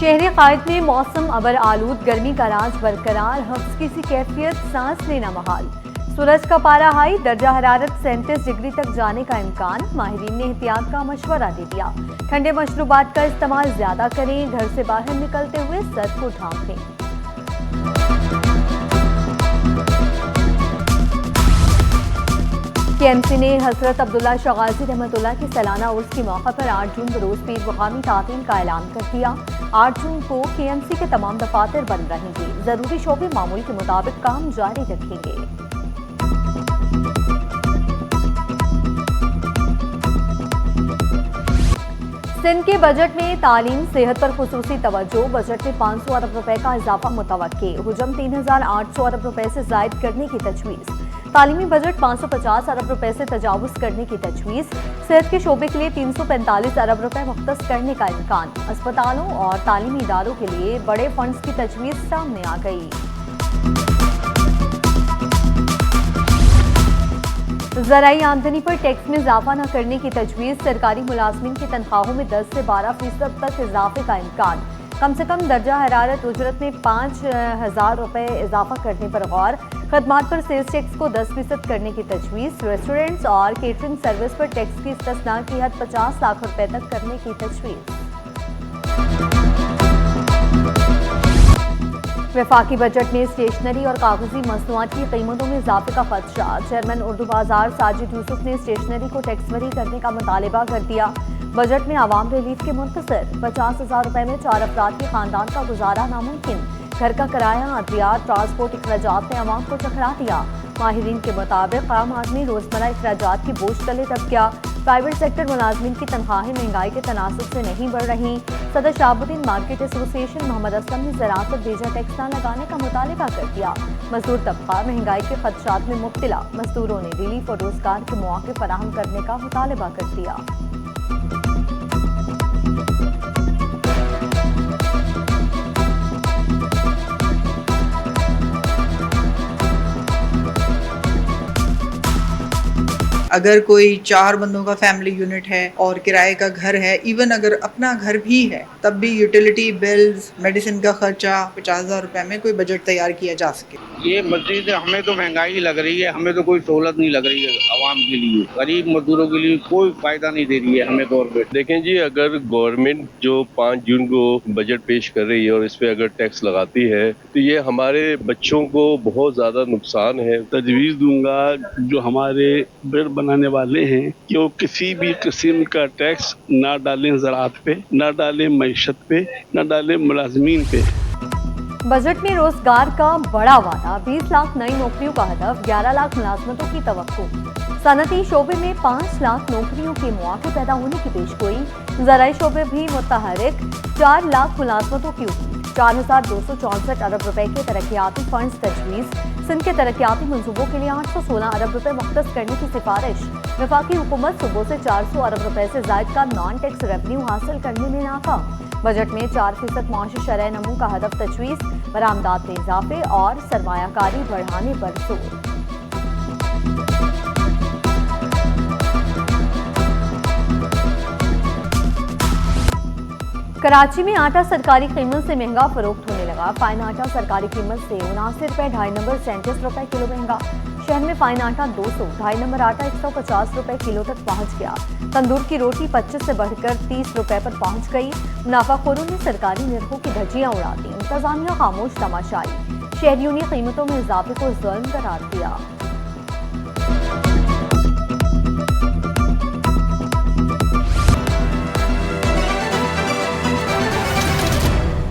शहरी कायद में मौसम अबर आलूद, गर्मी का राज बरकरार, हफ्स की सी कैफियत, सांस लेना महाल। सूरज का पारा हाई, दर्जा हरारत 37 डिग्री तक जाने का इम्कान। माहिरीन ने एहतियात का मशवरा दे दिया। ठंडे मशरूबात का इस्तेमाल ज्यादा करें, घर से बाहर निकलते हुए सर को ढांप लें। केएमसी ने हजरत अब्दुल्ला शाह गाजी रहमतुल्लाह की सालाना उर्स के मौके पर 8 जून बरोज पीर मुकामी तातील का ऐलान कर दिया। 8 जून को केएमसी के तमाम दफातर बंद रहेंगे। जरूरी शोबे मामूल के मुताबिक काम जारी रखेंगे। सिंध के बजट में तालीम सेहत पर खुसूसी तवज्जो। बजट में 500 अरब रुपए का इजाफा मुतवक्के। हुजम 3800 अरब रुपए से जायद करने की तजवीज़। तालीमी बजट 550 अरब रुपए से तजावुज करने की तजवीज़। सेहत के शोबे के लिए 345 अरब रुपए मुख्तस करने का इम्कान। अस्पतालों और तालीमी इदारों के लिए बड़े फंड्स की तजवीज़ सामने आ गई। ज़राई आमदनी पर टैक्स में इजाफा न करने की तजवीज़। सरकारी मुलाजमीन की तनख्वाहों में 10 से 12% तक इजाफे का इम्कान। कम से कम दर्जा हरारत उजरत में 5000 रुपए इजाफा करने पर गौर। खदमात पर सेल्स टैक्स को 10% करने की तजवीज़। रेस्टोरेंट्स और केटरिंग सर्विस पर टैक्स की इस्तिस्ना की हद 50 लाख रुपए तक करने की तजवीज़। वफाकी बजट में स्टेशनरी और कागजी मसनूआत की कीमतों में इजाफे का खदशा। चेयरमैन उर्दू बाजार साजिद यूसुफ ने स्टेशनरी को टैक्स फ्री करने का मुतालिबा कर दिया। बजट में आवाम रिलीफ के मुंतसर। 50,000 रुपए में 4 अफराद के खानदान का गुजारा नामुमकिन। घर का किराया, अद्वियात, ट्रांसपोर्ट अखराजात ने आवाम को चकरा दिया। माहिरीन के मुताबिक आम आदमी रोजमर्रा अखराजात की बोझ तले दब गया। प्राइवेट सेक्टर मुलाजमीन की तनख्वाहें महंगाई के तनासुब से नहीं बढ़ रही। सदर शहाबुद्दीन मार्केट एसोसिएशन मोहम्मद असलम ने ज़राअत पर बेजा टैक्स न लगाने का मुतालिबा कर दिया। मजदूर तबका महंगाई के खदशात में मुब्तला। मजदूरों ने रिलीफ और रोजगार के मौके फराहम करने का मुतालिबा कर दिया। अगर कोई 4 बंदों का फैमिली यूनिट है और किराए का घर है, इवन अगर अपना घर भी है, तब भी यूटिलिटी बिल्स, मेडिसिन का खर्चा 50,000 रुपए में कोई बजट तैयार किया जा सके। ये मजीद हमें तो महंगाई लग रही है, हमें तो कोई सहूलत नहीं लग रही है। आवाम के लिए, गरीब मजदूरों के लिए कोई फायदा नहीं दे रही है हमें गवर्नमेंट। देखें जी, अगर गवर्नमेंट जो 5 जून को बजट पेश कर रही है और इस पे अगर टैक्स लगाती है तो ये हमारे बच्चों को बहुत ज्यादा नुकसान है। तजवीज़ दूंगा जो हमारे बजट बनाने वाले हैं कि वो किसी भी किस्म का टैक्स ना डालें ज़राअत पे, ना डालें मईशत पे, ना डालें मुलाजमीन पे। बजट में रोजगार का बड़ा वादा। 20 लाख नई नौकरियों का हदफ। 11 लाख मुलाजमतों की तवक्को। सनती शोबे में 5 लाख नौकरियों के मौके पैदा होने की पेशगोई। ज़राई शोबे भी मुतहरिक। 4 लाख मुलाजमतों की उम्मीद। 4,264 अरब रुपए के तरक्याती फंड्स तजवीज़। सिंध के तरक्याती मंसूबों के लिए 816 अरब रुपए मुख्तस करने की सिफारिश। वफाकी हुकूमत सुबह से 400 अरब रुपए से जायद का नॉन टैक्स रेवन्यू हासिल करने में नाकाम। बजट में 4% माशी शरह नमू का हदफ तजवीज़। बरामदात में इजाफे और सरमायाकारी बढ़ाने पर जोर। कराची में आटा सरकारी कीमत से महंगा फरोख्त होने लगा। फाइन आटा सरकारी कीमत से 79 रुपए 2.5 नंबर 37 रुपए किलो महंगा। शहर में फाइन आटा 200, 2.5 नंबर आटा 150 रुपए किलो तक पहुंच गया। तंदूर की रोटी 25 से बढ़कर 30 रुपए पर पहुंच गई। मुनाफाखोरों ने सरकारी निर्खों की धज्जियां उड़ा दी। इंतजामिया खामोश तमाशाई। शहरियों ने कीमतों में इजाफे को जुल्म करार दिया।